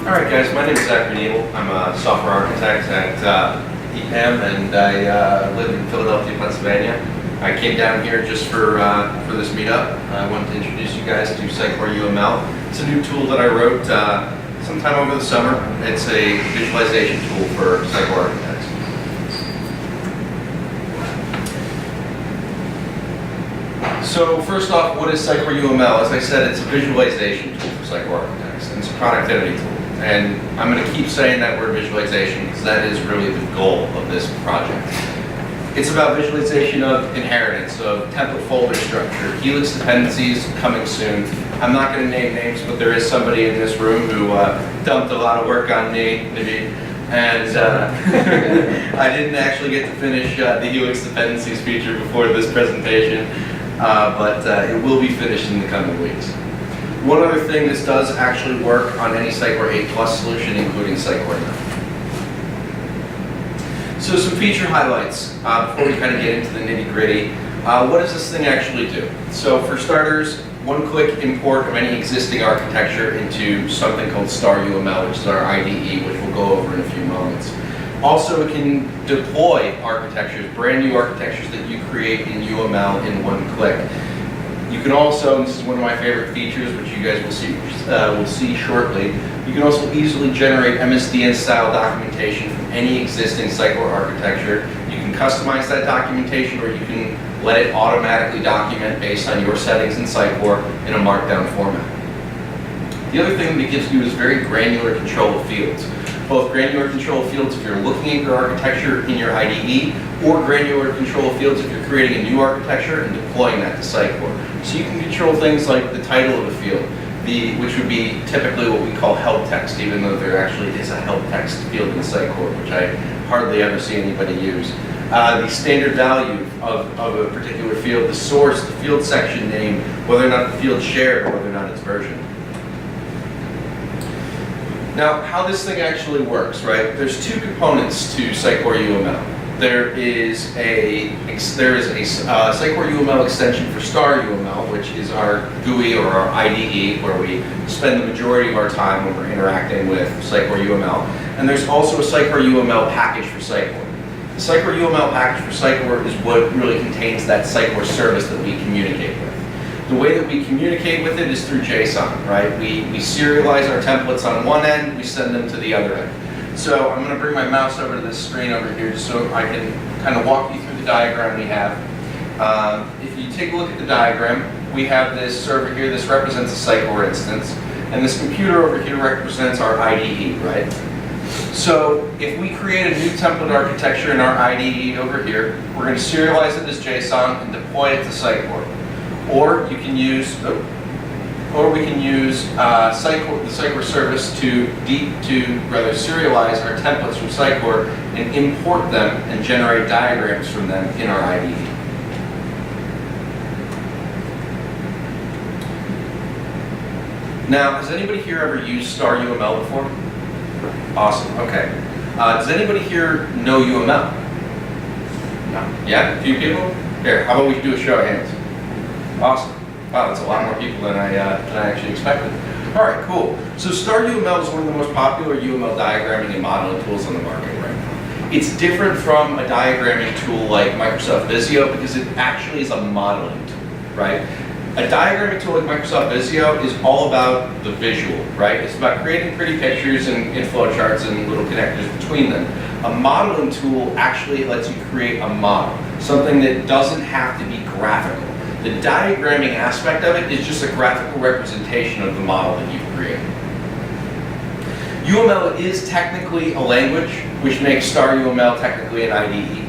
Alright guys, my name is Zachary. I'm a software architect at EPAM, and I live in Philadelphia, Pennsylvania. I came down here just for this meetup. I wanted to introduce you guys to Sitecore UML. It's a new tool that I wrote sometime over the summer. It's a visualization tool for Sitecore architects. So first off, what is Sitecore UML? As I said, it's a visualization tool for Sitecore architects, and it's a productivity tool. And I'm going to keep saying that word visualization because that is really the goal of this project. It's about visualization of inheritance, of template folder structure, Helix dependencies coming soon. I'm not going to name names, but there is somebody in this room who dumped a lot of work on me, maybe, and I didn't actually get to finish the Helix dependencies feature before this presentation, but it will be finished in the coming weeks. One other thing, this does actually work on any Sitecore 8+ solution, including Sitecore 9. So some feature highlights before we kind of get into the nitty-gritty. What does this thing actually do? So for starters, one-click import of any existing architecture into something called SitecoreUML, UML, which is our IDE, which we'll go over in a few moments. Also, it can deploy architectures, brand new architectures that you create in UML in one click. You can also, and this is one of my favorite features, which you guys will see shortly, you can also easily generate MSDN style documentation from any existing Sitecore architecture. You can customize that documentation, or you can let it automatically document based on your settings in Sitecore in a markdown format. The other thing that it gives you is very granular control of fields. Both granular control of fields if you're looking at your architecture in your IDE, or granular control of fields if you're creating a new architecture and deploying that to Sitecore. So you can control things like the title of a field, which would be typically what we call help text, even though there actually is a help text field in Sitecore, which I hardly ever see anybody use. The standard value of a particular field, the source, the field section name, whether or not the field's shared, or whether or not it's versioned. Now, how this thing actually works, right? There's two components to Sitecore UML. There is a Sitecore UML extension for SitecoreUML, which is our GUI or our IDE, where we spend the majority of our time when we're interacting with Sitecore UML. And there's also a Sitecore UML package for Sitecore. The Sitecore UML package for Sitecore is what really contains that Sitecore service that we communicate with. The way that we communicate with it is through JSON, right? We serialize our templates on one end, we send them to the other end. So I'm going to bring my mouse over to this screen over here just so I can kind of walk you through the diagram we have. If you take a look at the diagram, we have this server here. This represents a Sitecore instance. And this computer over here represents our IDE, right? So if we create a new template architecture in our IDE over here, we're going to serialize it as JSON and deploy it to Sitecore. Or you can use, we can use the Sitecore service to serialize our templates from Sitecore and import them and generate diagrams from them in our IDE. Now, has anybody here ever used SitecoreUML before? Awesome. Okay. Does anybody here know UML? No. Yeah? A few people? Here. How about we do a show of hands? Awesome. Wow, that's a lot more people than I actually expected. All right, cool. So SitecoreUML is one of the most popular UML diagramming and modeling tools on the market right now. It's different from a diagramming tool like Microsoft Visio because it actually is a modeling tool, right? A diagramming tool like Microsoft Visio is all about the visual, right? It's about creating pretty pictures and flowcharts and little connectors between them. A modeling tool actually lets you create a model, something that doesn't have to be graphical. The diagramming aspect of it is just a graphical representation of the model that you've created. UML is technically a language, which makes SitecoreUML technically an IDE.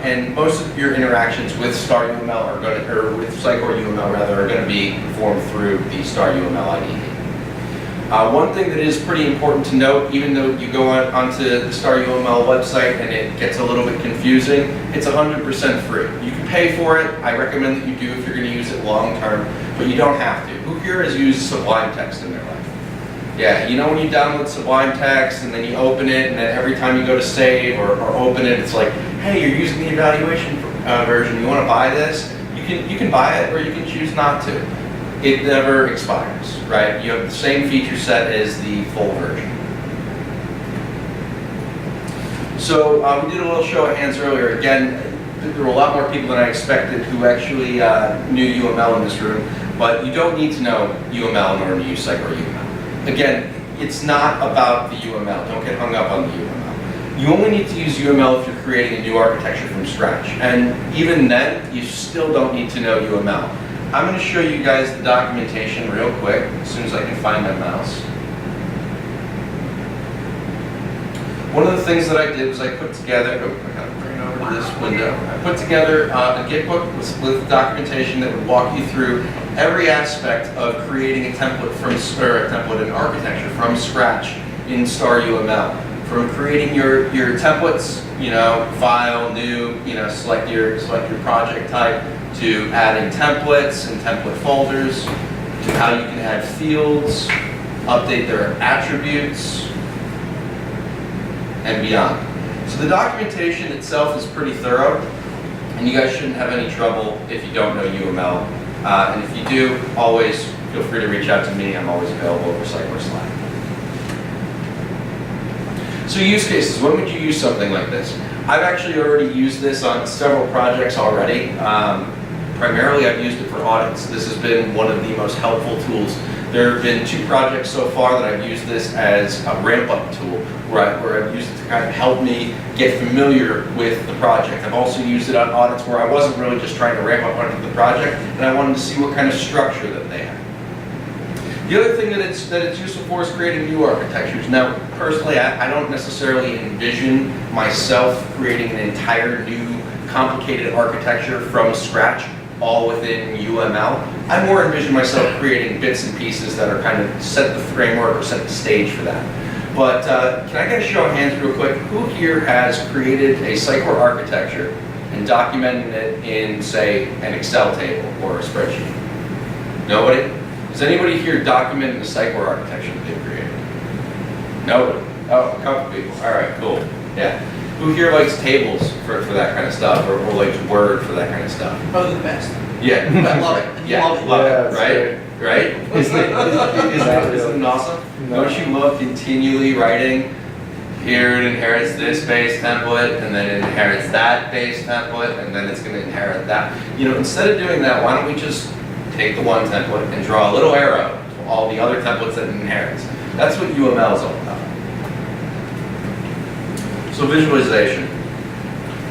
And most of your interactions with SitecoreUML or with SitecoreUML rather, are going to be performed through the SitecoreUML IDE. One thing that is pretty important to note, even though you go onto the SitecoreUML website and it gets a little bit confusing, it's 100% free. You can pay for it. I recommend that you do if you're going to use it long term, but you don't have to. Who here has used Sublime Text in their life? Yeah, you know when you download Sublime Text and then you open it, and then every time you go to save or open it, it's like, hey, you're using the evaluation version. You want to buy this? You can buy it, or you can choose not to. it never expires, right? You have the same feature set as the full version. So we did a little show of hands earlier. Again, there were a lot more people than I expected who actually knew UML in this room, but you don't need to know UML in order to use Sitecore UML. Again, it's not about the UML. Don't get hung up on the UML. You only need to use UML if you're creating a new architecture from scratch. And even then, you still don't need to know UML. I'm going to show you guys the documentation real quick, as soon as I can find my mouse. One of the things that I did was I put together, I got to bring it over to this window. I put together a Git book with documentation that would walk you through every aspect of creating a template an architecture from scratch in StarUML. From creating your templates, file, new, select your project type, to adding templates and template folders, to how you can add fields, update their attributes, and beyond. So the documentation itself is pretty thorough, and you guys shouldn't have any trouble if you don't know UML. And if you do, always feel free to reach out to me. I'm always available over Sitecore Slack. So use cases, when would you use something like this? I've actually already used this on several projects already. Primarily I've used it for audits. This has been one of the most helpful tools. There have been 2 projects so far that I've used this as a ramp-up tool, where I've used it to kind of help me get familiar with the project. I've also used it on audits where I wasn't really just trying to ramp up onto the project, and I wanted to see what kind of structure that they had. The other thing that it's useful for is creating new architectures. Now, personally, I don't necessarily envision myself creating an entire new complicated architecture from scratch, all within UML. I more envision myself creating bits and pieces that are kind of set the framework or set the stage for that. But can I get a show of hands real quick? Who here has created a Sitecore architecture and documented it in, say, an Excel table or a spreadsheet? Nobody? Does anybody here document the Sitecore architecture that they've created? Nobody? Oh, a couple people. All right, cool. Yeah. Who here likes tables for that kind of stuff, or likes Word for that kind of stuff? Probably the best. Yeah. I love it. Yeah, love it, right? Right? Isn't it awesome? No. Don't you love continually writing? Here it inherits this base template, and then it inherits that base template, and then it's going to inherit that. Instead of doing that, why don't we just take the one template and draw a little arrow to all the other templates that it inherits? That's what UML is all about. So visualization.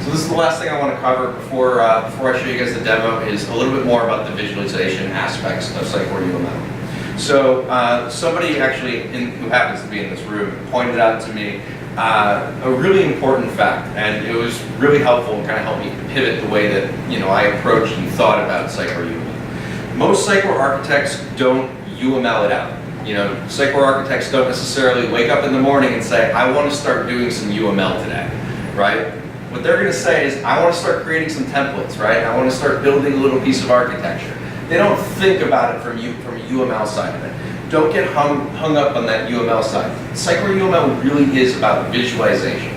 So this is the last thing I want to cover before I show you guys the demo, is a little bit more about the visualization aspects of Sitecore UML. So somebody actually, who happens to be in this room, pointed out to me a really important fact, and it was really helpful and kind of helped me pivot the way that I approached and thought about Sitecore UML. Most Sitecore architects don't UML it out. Sitecore architects don't necessarily wake up in the morning and say, I want to start doing some UML today, right? What they're going to say is, I want to start creating some templates, right? I want to start building a little piece of architecture. They don't think about it from a UML side of it. Don't get hung up on that UML side. Sitecore UML really is about visualization.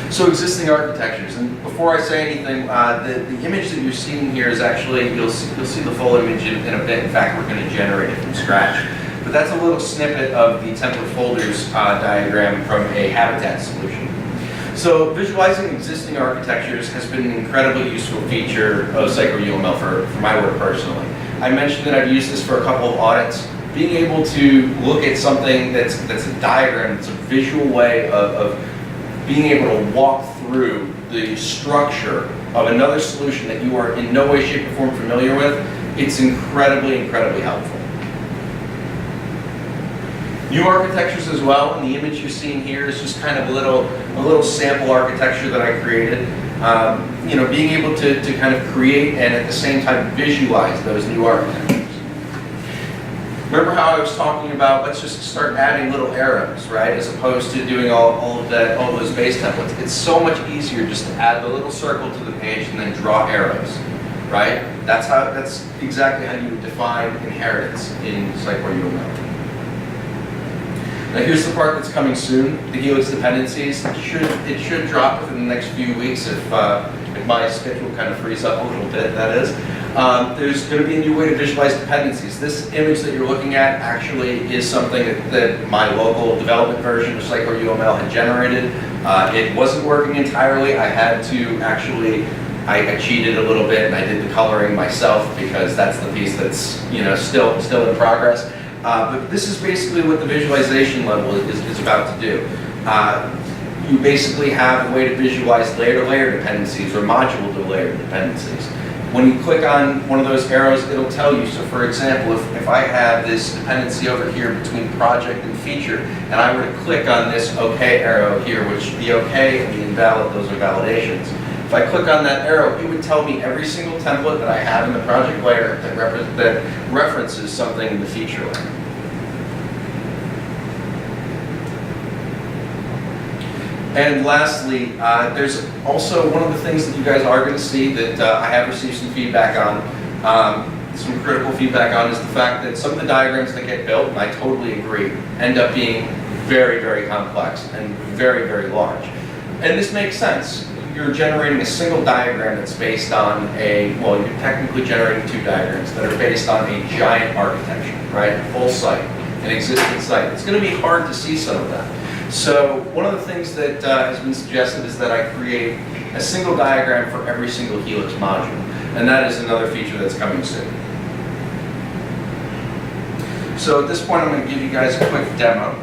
So existing architectures, and before I say anything, the image that you're seeing here is actually, you'll see the full image in a bit. In fact, we're going to generate it from scratch. But that's a little snippet of the template folders diagram from a Habitat solution. So visualizing existing architectures has been an incredibly useful feature of Sitecore UML for my work personally. I mentioned that I've used this for a couple of audits. Being able to look at something that's a diagram, it's a visual way of being able to walk through the structure of another solution that you are in no way, shape, or form familiar with, it's incredibly, incredibly helpful. New architectures as well, and the image you're seeing here is just kind of a little sample architecture that I created. Being able to kind of create and at the same time visualize those new architectures. Remember how I was talking about, let's just start adding little arrows, right? As opposed to doing all those base templates. It's so much easier just to add the little circle to the page and then draw arrows, right? That's exactly how you would define inheritance in Sitecore UML. Now here's the part that's coming soon, the Helix dependencies. It should drop within the next few weeks if my schedule kind of frees up a little bit, that is. There's going to be a new way to visualize dependencies. This image that you're looking at actually is something that my local development version of Sitecore UML had generated. It wasn't working entirely. I had to actually, I cheated a little bit and I did the coloring myself because that's the piece that's still in progress. But this is basically what the visualization level is about to do. You basically have a way to visualize layer-to-layer dependencies or module-to-layer dependencies. When you click on one of those arrows, it'll tell you. So for example, if I have this dependency over here between project and feature, and I were to click on this OK arrow here, which the OK and the invalid, those are validations. If I click on that arrow, it would tell me every single template that I have in the project layer that references something in the feature layer. And lastly, there's also one of the things that you guys are going to see that I have received some feedback on, some critical feedback on, is the fact that some of the diagrams that get built, and I totally agree, end up being very, very complex and very, very large. And this makes sense. You're generating a single diagram that's based on well, you're technically generating two diagrams that are based on a giant architecture, right? A full site, an existing site. It's going to be hard to see some of that. So one of the things that has been suggested is that I create a single diagram for every single Helix module. And that is another feature that's coming soon. So at this point, I'm going to give you guys a quick demo.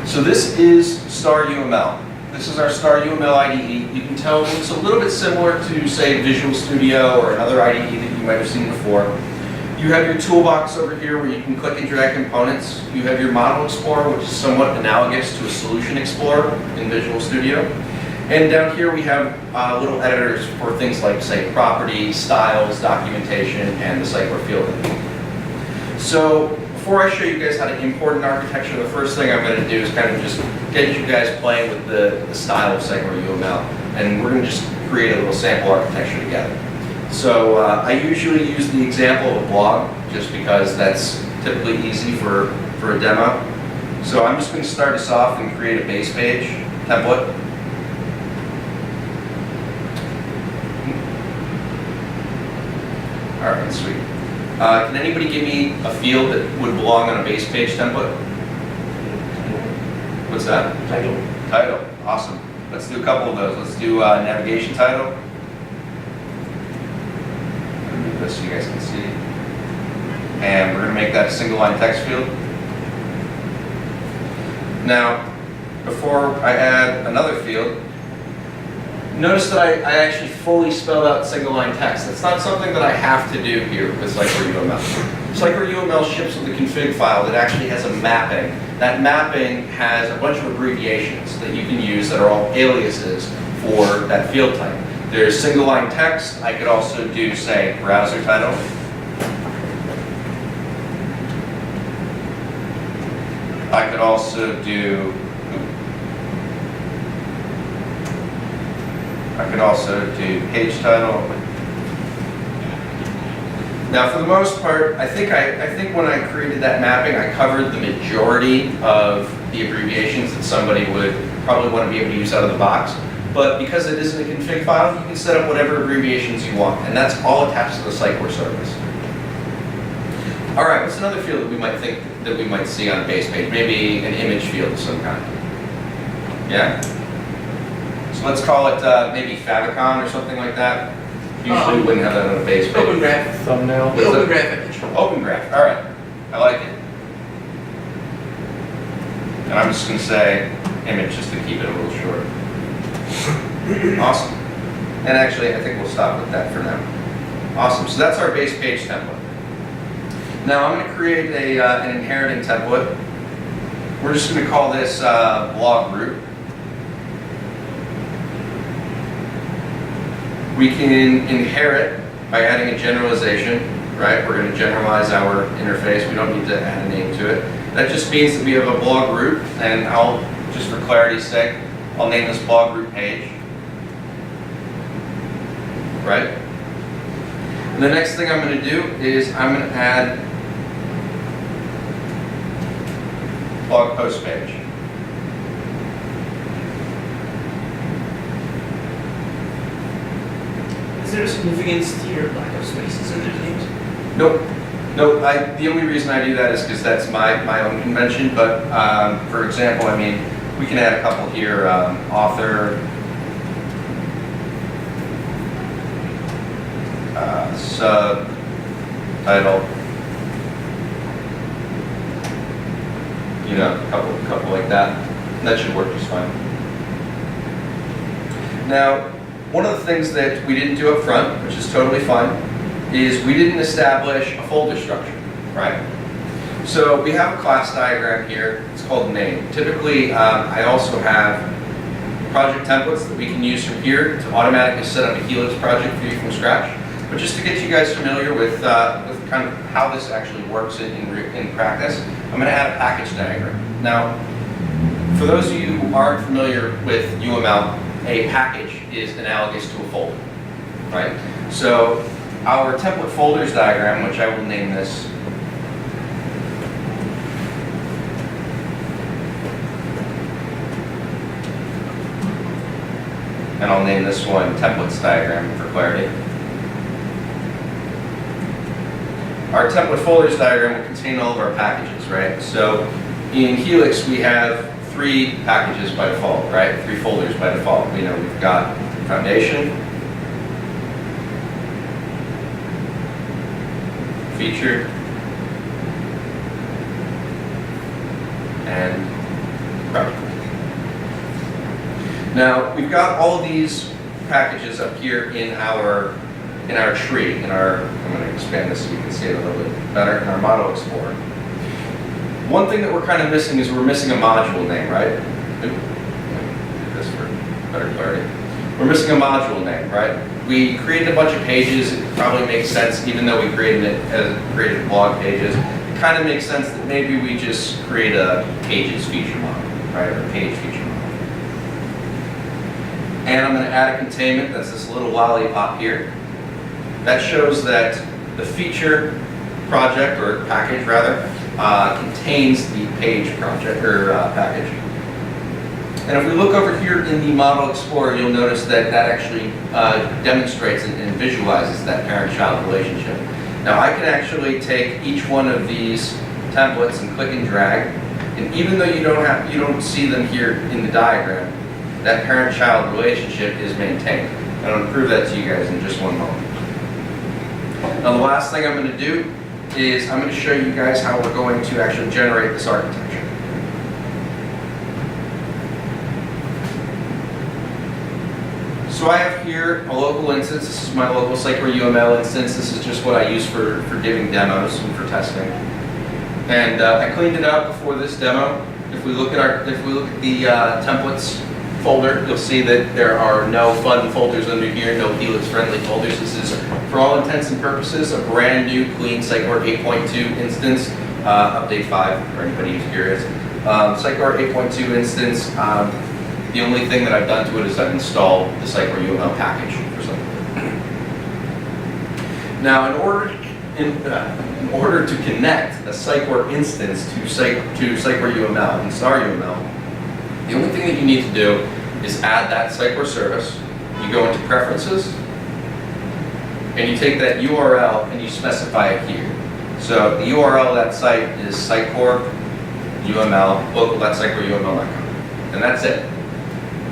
So this is Star UML. This is our Star UML IDE. You can tell it's a little bit similar to, say, Visual Studio or another IDE that you might have seen before. You have your toolbox over here where you can click and drag components. You have your Model Explorer, which is somewhat analogous to a Solution Explorer in Visual Studio. And down here we have little editors for things like, say, property, styles, documentation, and the Sitecore field editor. So before I show you guys how to import an architecture, the first thing I'm going to do is kind of just get you guys playing with the style of Sitecore UML, and we're going to just create a little sample architecture together. So I usually use the example of a blog, just because that's typically easy for a demo. So I'm just going to start us off and create a base page template. All right, sweet. Can anybody give me a field that would belong on a base page template? What's that? Title. Title. Awesome. Let's do a couple of those. Let's do navigation title. Let me move this so you guys can see. And we're going to make that a single line text field. Now, before I add another field, notice that I actually fully spelled out single line text. That's not something that I have to do here with Sitecore UML. Sitecore UML ships with a config file that actually has a mapping. That mapping has a bunch of abbreviations that you can use that are all aliases for that field type. There's single line text. I could also do, say, browser title. I could also do page title. Now, for the most part, I think when I created that mapping, I covered the majority of the abbreviations that somebody would probably want to be able to use out of the box. But because it isn't a config file, you can set up whatever abbreviations you want, and that's all attached to the Sitecore service. All right, what's another field that we might think that we might see on a base page? Maybe an image field of some kind. Yeah. So let's call it maybe favicon or something like that. Usually we wouldn't have that on a base page. Open graph. Thumbnail. Open graph image. Open graph. All right. I like it. And I'm just going to say image just to keep it a little short. Awesome. And actually, I think we'll stop with that for now. Awesome. So that's our base page template. Now I'm going to create an inheriting template. We're just going to call this blog group. We can inherit by adding a generalization, right? We're going to generalize our interface. We don't need to add a name to it. That just means that we have a blog group, and I'll, just for clarity's sake, I'll name this blog group page, right? And the next thing I'm going to do is I'm going to add blog post page. Is there a significance to your lack of spaces in their names? Nope. Nope. The only reason I do that is because that's my own convention. But for example, I mean, we can add a couple here. Author, subtitle. You know, a couple like that. That should work just fine. Now, one of the things that we didn't do up front, which is totally fine, is we didn't establish a folder structure, right? So we have a class diagram here. It's called name. Typically, I also have project templates that we can use from here to automatically set up a Helix project for you from scratch. But just to get you guys familiar with kind of how this actually works in practice, I'm going to add a package diagram. Now, for those of you who aren't familiar with UML, a package is analogous to a folder, right? So our template folders diagram, which I will name this and I'll name this one templates diagram for clarity. Our template folders diagram will contain all of our packages, right? So in Helix, we have 3 packages by default, right? 3 folders by default. We know we've got foundation, feature, and project. Now, we've got all of these packages up here in our tree, I'm going to expand this so you can see it a little bit better, in our Model Explorer. One thing that we're kind of missing is we're missing a module name, right? Do this for better clarity. We're missing a module name, right? We created a bunch of pages. It probably makes sense, even though we created blog pages. It kind of makes sense that maybe we just create a pages feature model, right? Or a page feature model. And I'm going to add a containment. That's this little lollipop here. That shows that the feature project, or package rather, contains the page project, or package. And if we look over here in the Model Explorer, you'll notice that that actually demonstrates and visualizes that parent-child relationship. Now I can actually take each one of these templates and click and drag, and even though you don't see them here in the diagram, that parent-child relationship is maintained. And I'm going to prove that to you guys in just one moment. Now the last thing I'm going to do is I'm going to show you guys how we're going to actually generate this architecture. So I have here a local instance. This is my local Sitecore UML instance. This is just what I use for giving demos and for testing. And I cleaned it up before this demo. If we look at the templates folder, you'll see that there are no fun folders under here, no Helix-friendly folders. This is, for all intents and purposes, a brand new, clean Sitecore 8.2 instance, update 5 for anybody who's curious. Sitecore 8.2 instance. The only thing that I've done to it is I've installed the Sitecore UML package for something. Now, in order to connect a Sitecore instance to Sitecore UML and Star UML, the only thing that you need to do is add that Sitecore service. You go into Preferences, and you take that URL and you specify it here. So the URL of that site is SitecoreUML, local.sitecoreuml.com, and that's it.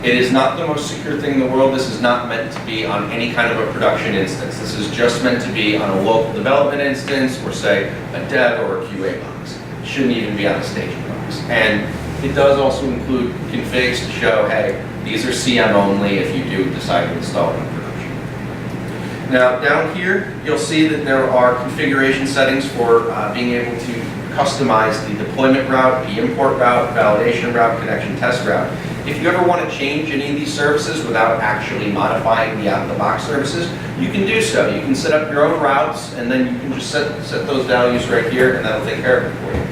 It is not the most secure thing in the world. This is not meant to be on any kind of a production instance. This is just meant to be on a local development instance, or say a dev or a QA box. It shouldn't even be on a staging box. And it does also include configs to show, hey, these are CM only if you do decide to install it in production. Now down here, you'll see that there are configuration settings for being able to customize the deployment route, the import route, validation route, connection test route. If you ever want to change any of these services without actually modifying the out-of-the-box services, you can do so. You can set up your own routes, and then you can just set those values right here, and that'll take care of it for you.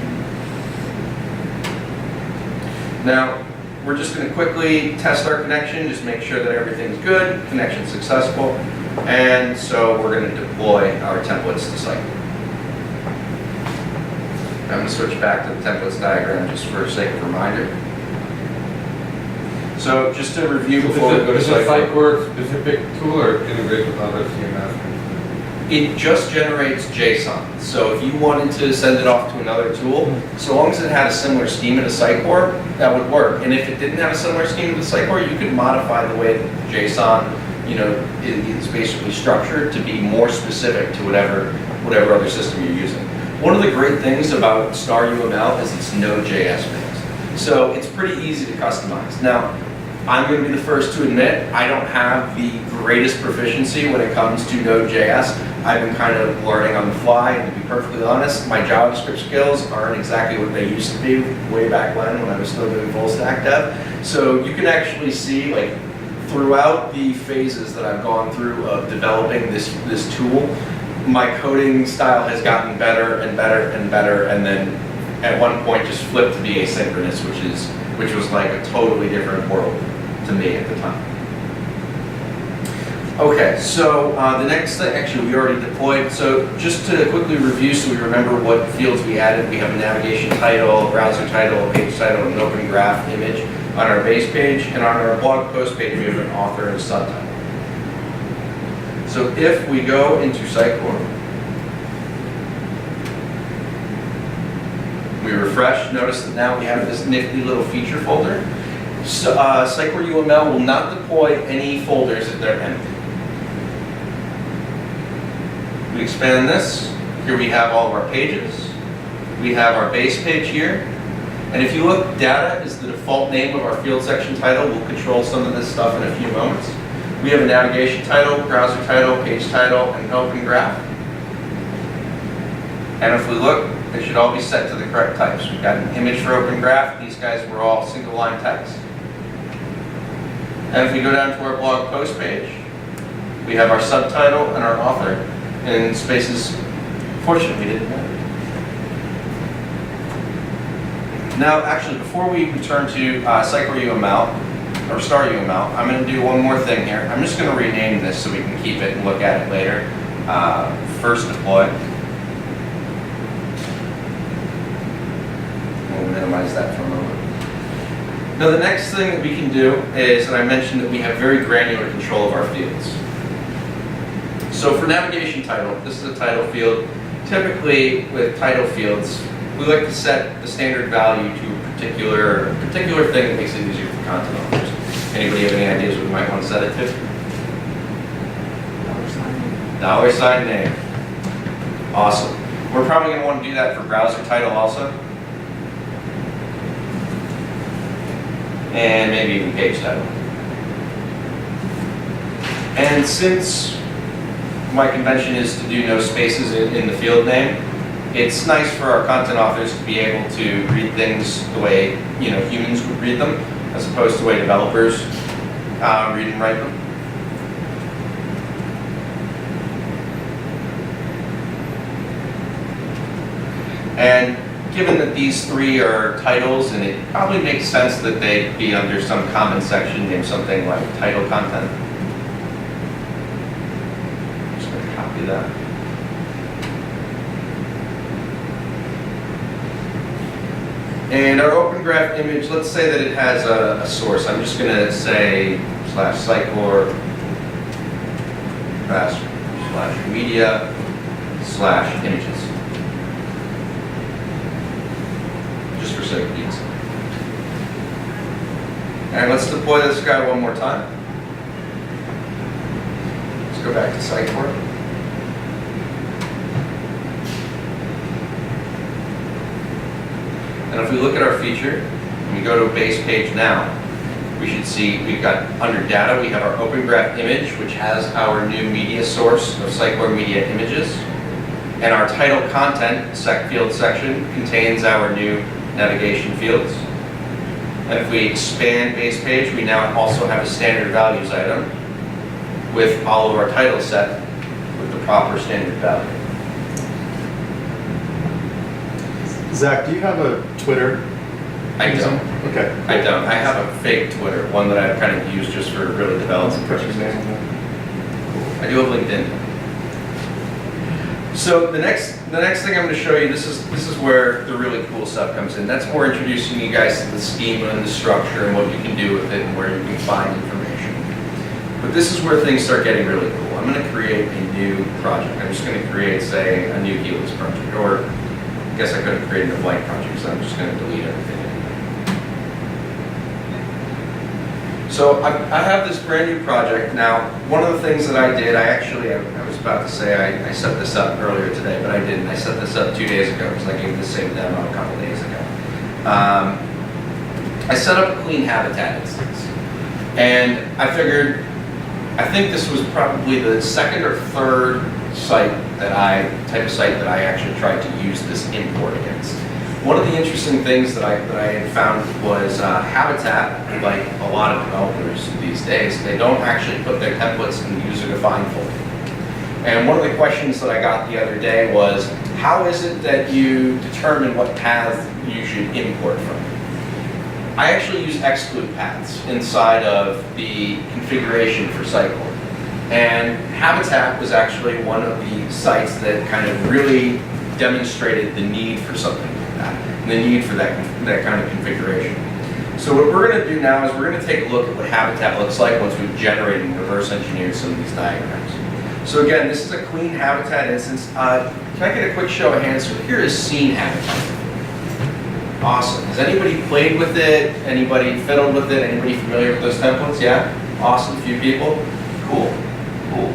Now, we're just going to quickly test our connection, just make sure that everything's good, connection successful, and so we're going to deploy our templates to site. I'm going to switch back to the templates diagram just for sake of reminder. So just to review before we go to Is it Sitecore. Sitecore specific tool or integrate with other CMS? It just generates JSON. So if you wanted to send it off to another tool, so long as it had a similar schema to Sitecore, that would work. And if it didn't have a similar schema to Sitecore, you could modify the way that JSON, is basically structured to be more specific to whatever other system you're using. One of the great things about Star UML is it's Node.js based. So it's pretty easy to customize. Now, I'm going to be the first to admit I don't have the greatest proficiency when it comes to Node.js. I've been kind of learning on the fly, and to be perfectly honest, my JavaScript skills aren't exactly what they used to be way back when I was still doing full stack dev. So you can actually see, like, throughout the phases that I've gone through of developing this tool, my coding style has gotten better and better and better, and then at one point just flipped to be asynchronous, which was like a totally different world to me at the time. Okay, so the next thing, actually we already deployed, so just to quickly review so we remember what fields we added, we have a navigation title, browser title, page title, and an open graph image on our base page, and on our blog post page we have an author and a subtitle. So if we go into Sitecore, we refresh, notice that now we have this nifty little feature folder. So, SitecoreUML will not deploy any folders if they're empty. We expand this. Here we have all of our pages. We have our base page here. And if you look, data is the default name of our field section title. We'll control some of this stuff in a few moments. We have a navigation title, browser title, page title, and an open graph. And if we look, they should all be set to the correct types. We've got an image for open graph. These guys were all single line text. And if we go down to our blog post page, we have our subtitle and our author, and spaces, fortunately, didn't matter. Now, actually, before we return to SitecoreUML, or Star UML, I'm going to do one more thing here. I'm just going to rename this so we can keep it and look at it later. First deploy. We'll minimize that for a moment. Now the next thing that we can do is, and I mentioned that we have very granular control of our fields. So for navigation title, this is a title field. Typically with title fields, we like to set the standard value to a particular thing that makes it easier for content authors. Anybody have any ideas what we might want to set it to? $sign name. Awesome. We're probably going to want to do that for browser title also. And maybe even page title. And since my convention is to do no spaces in the field name, it's nice for our content authors to be able to read things the way humans would read them, as opposed to the way developers read and write them. And given that these three are titles, and it probably makes sense that they be under some common section named something like title content. I'm just going to copy that. And our open graph image, let's say that it has a source. I'm just going to say /Sitecore /media /images. Just for sake of ease. And let's deploy this guy one more time. Let's go back to Sitecore. And if we look at our feature, and we go to a base page now, we should see we've got under data, we have our open graph image, which has our new media source of Sitecore media images. And our title content field section contains our new navigation fields. And if we expand base page, we now also have a standard values item with all of our titles set with the proper standard value. Zach, do you have a Twitter? I don't. Okay. I don't. I have a fake Twitter, one that I've kind of used just for really developing purposes. I do have LinkedIn. So the next thing I'm going to show you, this is where the really cool stuff comes in. That's more introducing you guys to the schema and the structure and what you can do with it and where you can find information. But this is where things start getting really cool. I'm going to create a new project. I'm just going to create, say, a new Helix project, or I guess I could have created a blank project, so I'm just going to delete everything. So I have this brand new project. Now, one of the things that I did, I was about to say I set this up earlier today, but I didn't. I set this up 2 days ago because I gave the same demo a couple days ago. I set up a clean habitat instance. And I figured, I think this was probably the second or third type of site that I actually tried to use this import against. One of the interesting things that I had found was Habitat, like a lot of developers these days, they don't actually put their templates in the user-defined folder. And one of the questions that I got the other day was, how is it that you determine what path you should import from? I actually use exclude paths inside of the configuration for Sitecore. And Habitat was actually one of the sites that kind of really demonstrated the need for something like that, and the need for that kind of configuration. So what we're going to do now is we're going to take a look at what Habitat looks like once we've generated and reverse engineered some of these diagrams. So again, this is a clean Habitat instance. Can I get a quick show of hands? So here is scene Habitat. Awesome. Has anybody played with it? Anybody fiddled with it? Anybody familiar with those templates? Yeah? Awesome. Few people? Cool. Cool.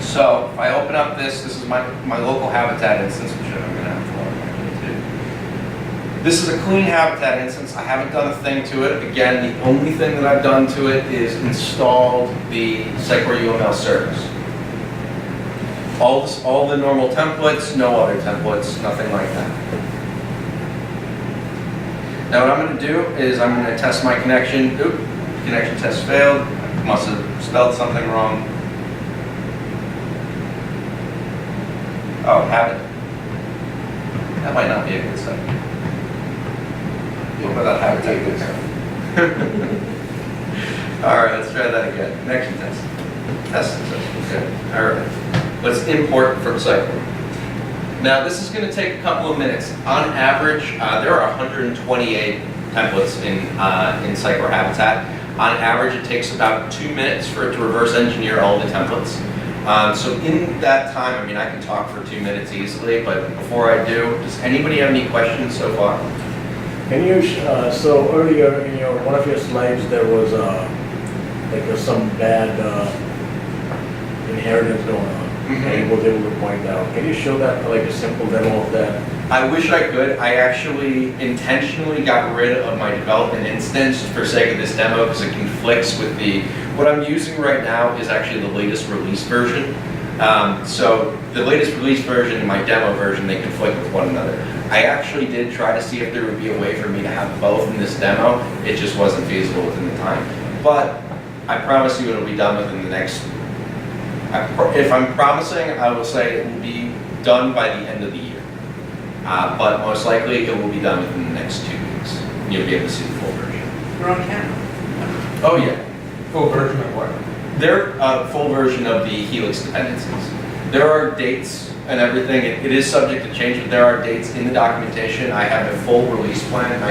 So if I open up this is my local Habitat instance, which I'm going to have to log into. This is a clean Habitat instance. I haven't done a thing to it. Again, the only thing that I've done to it is installed the Sitecore UML service. All the normal templates, no other templates, nothing like that. Now what I'm going to do is I'm going to test my connection. Oop, connection test failed. I must have spelled something wrong. Oh, habit. That might not be a good site. What about Habitat? All right, let's try that again. Connection test. Test successful. Good. All right. Let's import from Sitecore. Now this is going to take a couple of minutes. On average, there are 128 templates in Sitecore Habitat. On average, it takes about 2 minutes for it to reverse engineer all the templates. So in that time, I mean, I can talk for 2 minutes easily, but before I do, does anybody have any questions so far? Can you, so earlier in one of your slides, there was some bad inheritance going on. And was able to point out. Can you show that, like a simple demo of that? I wish I could. I actually intentionally got rid of my development instance for sake of this demo because it conflicts with what I'm using right now is actually the latest release version. So the latest release version and my demo version, they conflict with one another. I actually did try to see if there would be a way for me to have both in this demo. It just wasn't feasible within the time. But I promise you it'll be done within the next, if I'm promising, I will say it will be done by the end of the year. But most likely it will be done within the next 2 weeks. You'll be able to see the full version. We're on camera. Oh yeah. Full version of what? They're a full version of the Helix dependencies. There are dates and everything. It is subject to change, but there are dates in the documentation. I have a full release plan.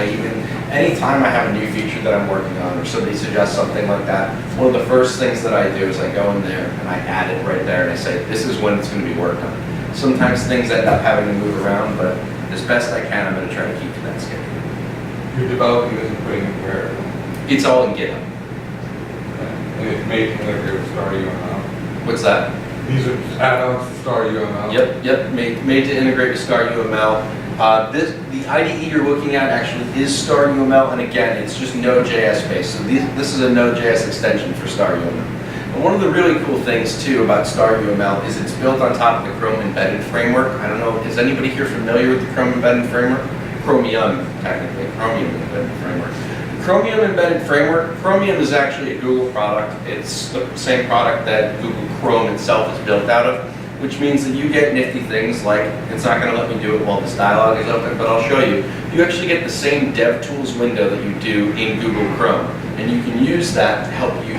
Anytime I have a new feature that I'm working on or somebody suggests something like that, one of the first things that I do is I go in there and I add it right there and I say, this is when it's going to be worked on. Sometimes things end up having to move around, but as best I can, I'm going to try to keep to that schedule. You're developing this and putting it where? It's all in GitHub. And it's made to integrate with Star UML. What's that? These are add-ons to Star UML. Yep, made to integrate with Star UML. The IDE you're looking at actually is Star UML, and again, it's just Node.js based. So this is a Node.js extension for Star UML. And one of the really cool things too about Star UML is it's built on top of the Chrome embedded framework. I don't know, is anybody here familiar with the Chrome embedded framework? Chromium, technically, Chromium embedded framework. Chromium embedded framework, Chromium is actually a Google product. It's the same product that Google Chrome itself is built out of, which means that you get nifty things like, it's not going to let me do it while this dialog is open, but I'll show you. You actually get the same DevTools window that you do in Google Chrome, and you can use that to help you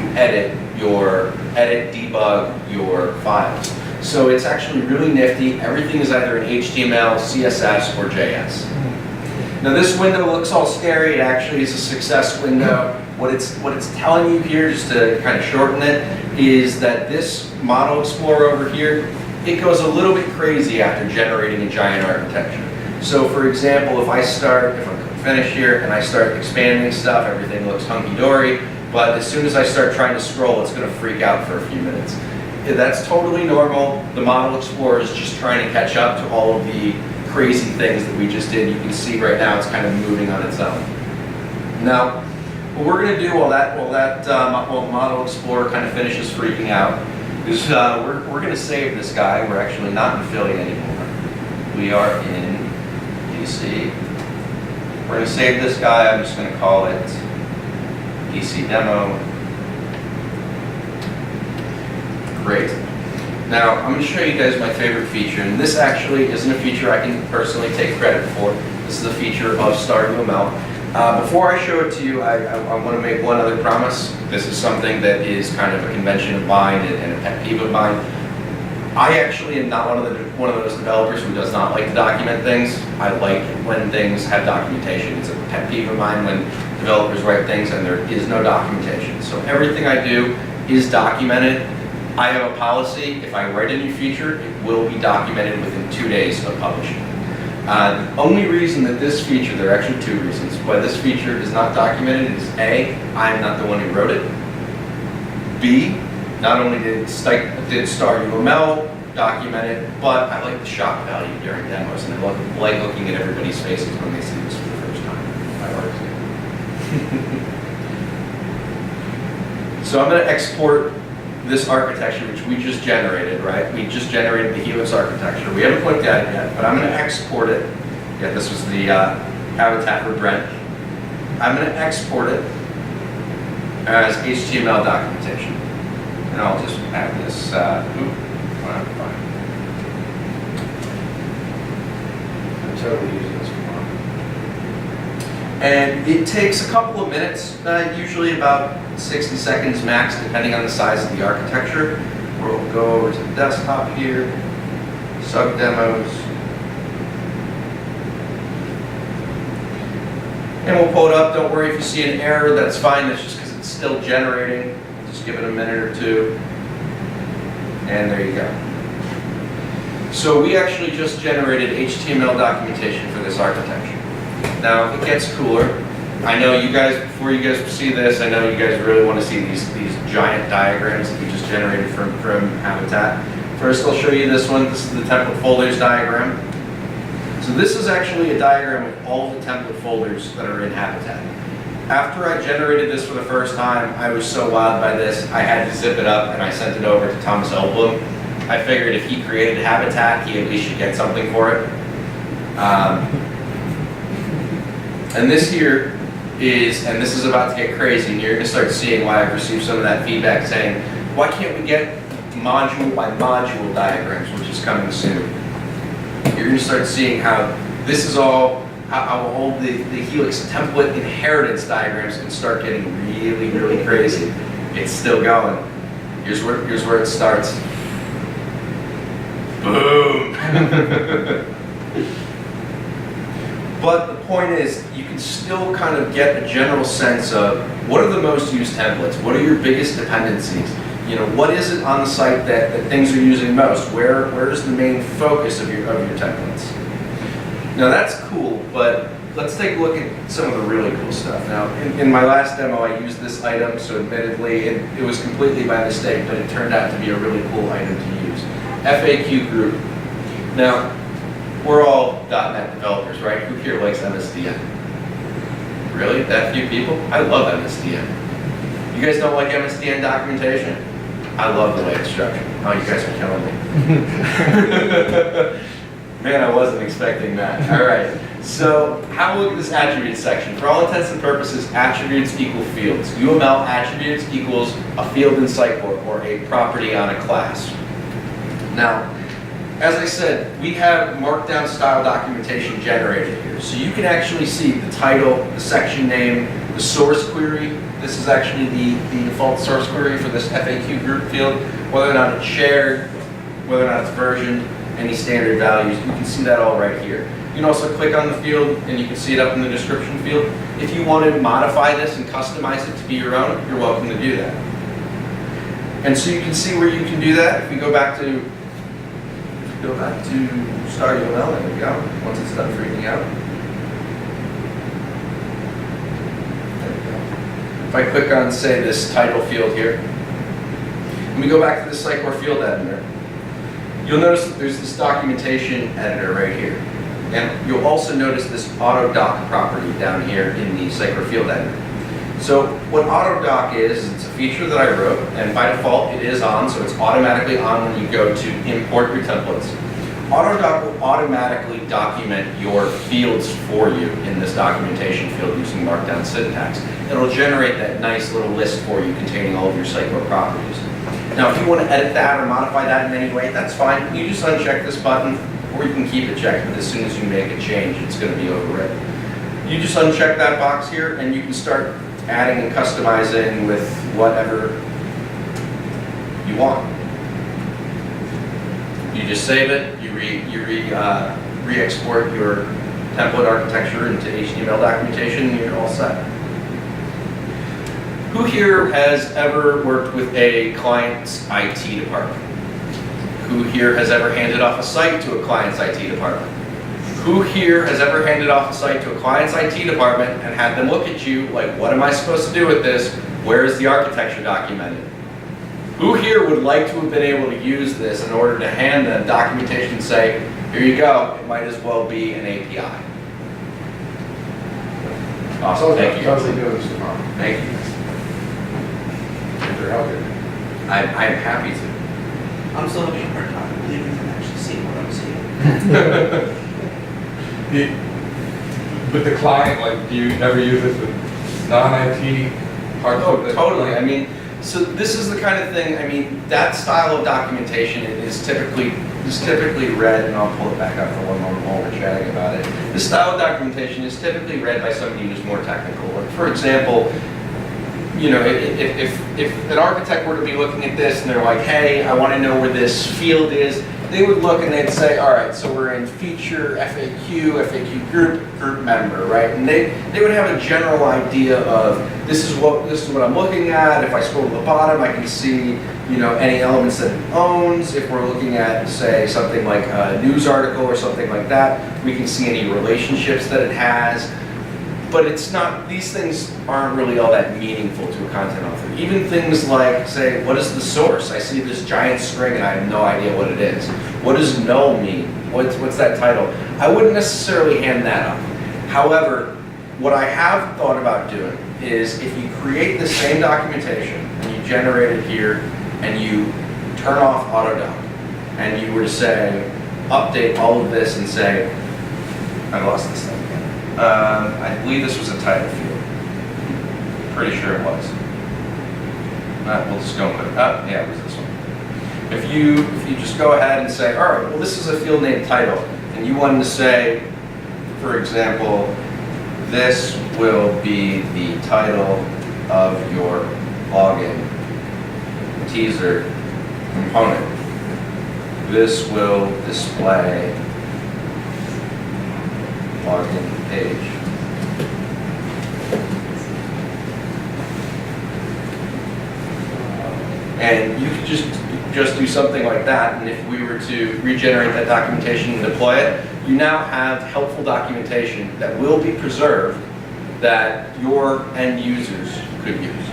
debug your files. So it's actually really nifty. Everything is either in HTML, CSS, or JS. Now this window looks all scary. It actually is a success window. What it's telling you here, just to kind of shorten it, is that this model explorer over here, it goes a little bit crazy after generating a giant architecture. So for example, if I finish here and I start expanding stuff, everything looks hunky-dory, but as soon as I start trying to scroll, it's going to freak out for a few minutes. That's totally normal. The model explorer is just trying to catch up to all of the crazy things that we just did. You can see right now it's kind of moving on its own. Now, what we're going to do while the model explorer kind of finishes freaking out is we're going to save this guy. We're actually not in Philly anymore. We are in DC. We're going to save this guy. I'm just going to call it DC demo. Great. Now, I'm going to show you guys my favorite feature, and this actually isn't a feature I can personally take credit for. This is a feature of SitecoreUML. Before I show it to you, I want to make one other promise. This is something that is kind of a convention of mine and a pet peeve of mine. I actually am not one of those developers who does not like to document things. I like when things have documentation. It's a pet peeve of mine when developers write things and there is no documentation. So everything I do is documented. I have a policy, if I write a new feature, it will be documented within 2 days of publishing. The only reason that this feature, there are actually 2 reasons why this feature is not documented is A, I'm not the one who wrote it. B, not only did SitecoreUML document it, but I like the shock value during demos, and I like looking at everybody's faces when they see this for the first time. My work. So I'm going to export this architecture, which we just generated, right? We just generated the Helix architecture. We haven't looked at it yet, but I'm going to export it. Yeah, this was the habitat for Brent. I'm going to export it as HTML documentation. And I'll just add this, I'm totally using this for fun. And it takes a couple of minutes, usually about 60 seconds max, depending on the size of the architecture. We'll go over to the desktop here, sub demos, and we'll pull it up. Don't worry if you see an error, that's fine. That's just because it's still generating. Just give it a minute or two, and there you go. So we actually just generated HTML documentation for this architecture. Now it gets cooler. I know you guys, before you guys see this, I know you guys really want to see these giant diagrams that we just generated from Habitat. First, I'll show you this one. This is the template folders diagram. So this is actually a diagram of all the template folders that are in Habitat. After I generated this for the first time, I was so wowed by this, I had to zip it up and I sent it over to Thomas Elblum. I figured if he created Habitat, he at least should get something for it. And this here is, and this is about to get crazy, and you're going to start seeing why I've received some of that feedback saying, why can't we get module by module diagrams, which is coming soon. You're going to start seeing how this is all, how all the Helix template inheritance diagrams can start getting really, really crazy. It's still going. Here's where it starts. Boom! But the point is, you can still kind of get a general sense of what are the most used templates? What are your biggest dependencies? You know, what is it on the site that things are using most? Where is the main focus of your templates? Now that's cool, but let's take a look at some of the really cool stuff. Now, in my last demo, I used this item, so admittedly, it was completely by mistake, but it turned out to be a really cool item to use. FAQ group. Now, we're all .NET developers, right? Who here likes MSDN? Really? That few people? I love MSDN. You guys don't like MSDN documentation? I love the way it's structured. Oh, you guys are killing me. Man, I wasn't expecting that. All right. So, have a look at this attributes section. For all intents and purposes, attributes equal fields. UML attributes equals a field in Sitecore or a property on a class. Now, as I said, we have markdown style documentation generated here. So you can actually see the title, the section name, the source query. This is actually the default source query for this FAQ group field, whether or not it's shared, whether or not it's versioned, any standard values. You can see that all right here. You can also click on the field and you can see it up in the description field. If you want to modify this and customize it to be your own, you're welcome to do that. And so you can see where you can do that. If we go back to Star UML, there we go, once it's done freaking out. There we go. If I click on, say, this title field here, and we go back to the Sitecore field editor, you'll notice that there's this documentation editor right here. And you'll also notice this auto doc property down here in the Sitecore field editor. So what auto doc is, it's a feature that I wrote, and by default it is on, so it's automatically on when you go to import your templates. AutoDoc will automatically document your fields for you in this documentation field using Markdown syntax. It'll generate that nice little list for you containing all of your Sitecore properties. Now, if you want to edit that or modify that in any way, that's fine. You just uncheck this button, or you can keep it checked, but as soon as you make a change, it's going to be overridden. You just uncheck that box here, and you can start adding and customizing with whatever you want. You just save it, you re-export your template architecture into HTML documentation, and you're all set. Who here has ever worked with a client's IT department? Who here has ever handed off a site to a client's IT department? Who here has ever handed off a site to a client's IT department and had them look at you like, what am I supposed to do with this? Where is the architecture documented? Who here would like to have been able to use this in order to hand them documentation and say, here you go, it might as well be an API? Awesome, thank you. Totally do this tomorrow. Thank you. If they're helping. I'm happy to. I'm still having a hard time believing I'm actually seeing what I'm seeing. With the client, like, do you ever use this with non-IT parts of the? Totally. I mean, so this is the kind of thing, I mean, that style of documentation is typically read, and I'll pull it back up for one moment while we're chatting about it. This style of documentation is typically read by somebody who's more technical. Like, for example, you know, if an architect were to be looking at this and they're like, hey, I want to know where this field is, they would look and they'd say, all right, so we're in feature, FAQ group member, right? And they would have a general idea of this is what I'm looking at. If I scroll to the bottom, I can see, you know, any elements that it owns. If we're looking at, say, something like a news article or something like that, we can see any relationships that it has. But it's not, these things aren't really all that meaningful to a content author. Even things like, say, what is the source? I see this giant string and I have no idea what it is. What does null mean? What's that title? I wouldn't necessarily hand that up. However, what I have thought about doing is if you create the same documentation and you generate it here and you turn off AutoDoc and you were to say, update all of this and say, I lost this thing. I believe this was a title field. Pretty sure it was. We'll just go and put it up. Yeah, it was this one. If you just go ahead and say, all right, well, this is a field name title, and you wanted to say, for example, this will be the title of your login teaser component. This will display login page. And you could just do something like that, and if we were to regenerate that documentation and deploy it, you now have helpful documentation that will be preserved that your end users could use.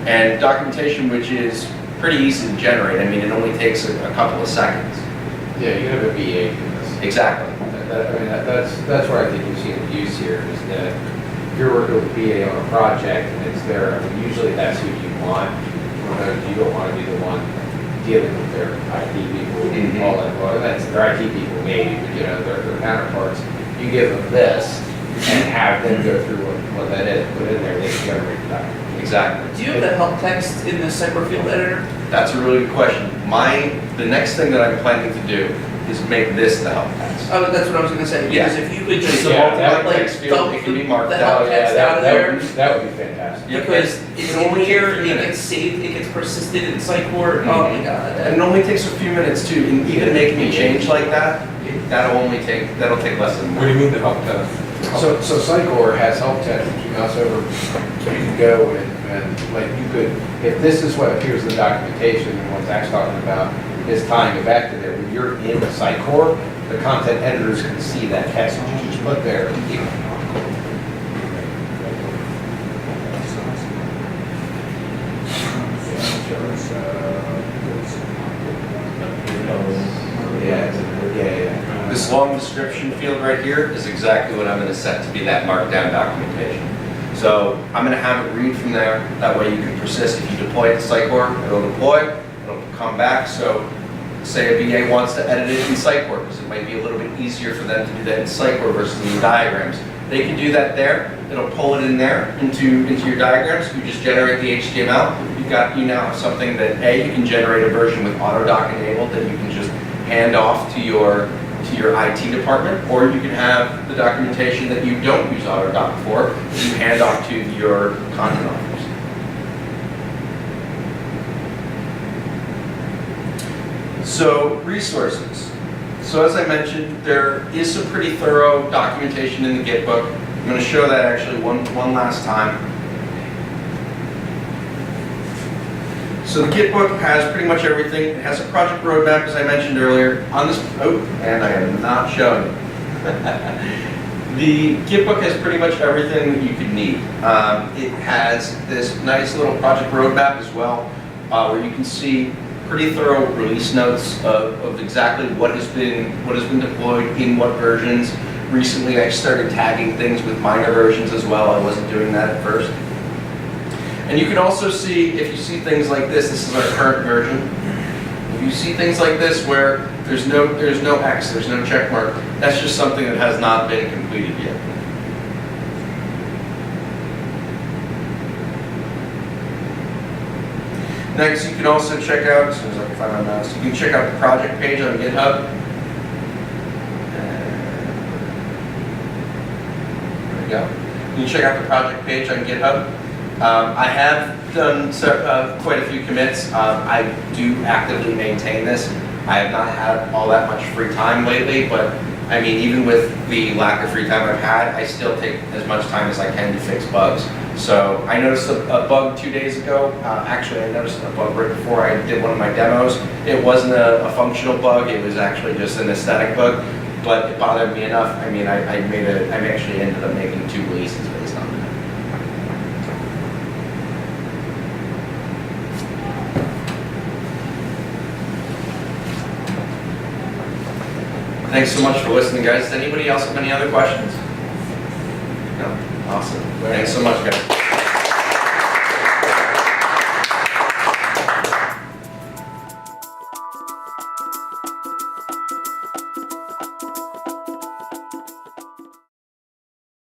And documentation which is pretty easy to generate. I mean, it only takes a couple of seconds. Yeah, you can have a VA do this. Exactly. That's where I think you see the use here, is that if you're working with a VA on a project and it's there, I mean, usually that's who you want. You don't want to be the one dealing with their IT people, all that. Well, that's their IT people maybe, but you know, their counterparts. You give them this and have them go through what that is, put in there, they can generate the document. Exactly. Do you have the help text in the Sitecore field editor? That's a really good question. The next thing that I'm planning to do is make this the help text. Oh, that's what I was gonna say, because Yeah. if you could just, It's a Yeah, multi-line like, text field, dump it can be the marked help out. text out of there. That would be fantastic. Yep. Because It it's only in here, takes a it minute. gets saved, it gets persisted in Sitecore, oh my god. And it only takes a few minutes to, and even making a change like that, that'll take less than a What do minute. you mean the help desk? So Sitecore has help text that you mouse over, so you can go and like you could, if this is what appears in the documentation and what Zach's talking about is tying it back to there, when you're in Sitecore, the content editors can see that text that you just put there. Yeah. This long description field right here is exactly what I'm going to set to be that markdown documentation. So I'm going to have it read from there. That way you can persist. If you deploy it to Sitecore, it'll deploy, it'll come back. So say a BA wants to edit it in Sitecore because it might be a little bit easier for them to do that in Sitecore versus in the diagrams. They can do that there. It'll pull it in there into your diagrams. You just generate the HTML. You now have something that you can generate a version with AutoDoc enabled that you can just hand off to your IT department, or you can have the documentation that you don't use AutoDoc for, that you hand off to your content authors. So resources. So as I mentioned, there is some pretty thorough documentation in the Git book. I'm going to show that actually one last time. So the Git book has pretty much everything. It has a project roadmap, as I mentioned earlier. On this, and I am not showing it. The Git book has pretty much everything that you could need. It has this nice little project roadmap as well, where you can see pretty thorough release notes of exactly what has been deployed in what versions. Recently, I started tagging things with minor versions as well. I wasn't doing that at first. And you can also see, if you see things like this is our current version. If you see things like this where there's no X, there's no check mark, that's just something that has not been completed yet. Next, you can also check out, as soon as I can find my mouse, you can check out the project page on GitHub. There we go. You can check out the project page on GitHub. I have done quite a few commits. I do actively maintain this. I have not had all that much free time lately, but I mean, even with the lack of free time I've had, I still take as much time as I can to fix bugs. So I noticed a bug 2 days ago. Actually, I noticed a bug right before I did one of my demos. It wasn't a functional bug. It was actually just an aesthetic bug, but it bothered me enough. I mean, I actually ended up making 2 releases based on that. Thanks so much for listening, guys. Does anybody else have any other questions? No? Awesome. Thanks so much, guys.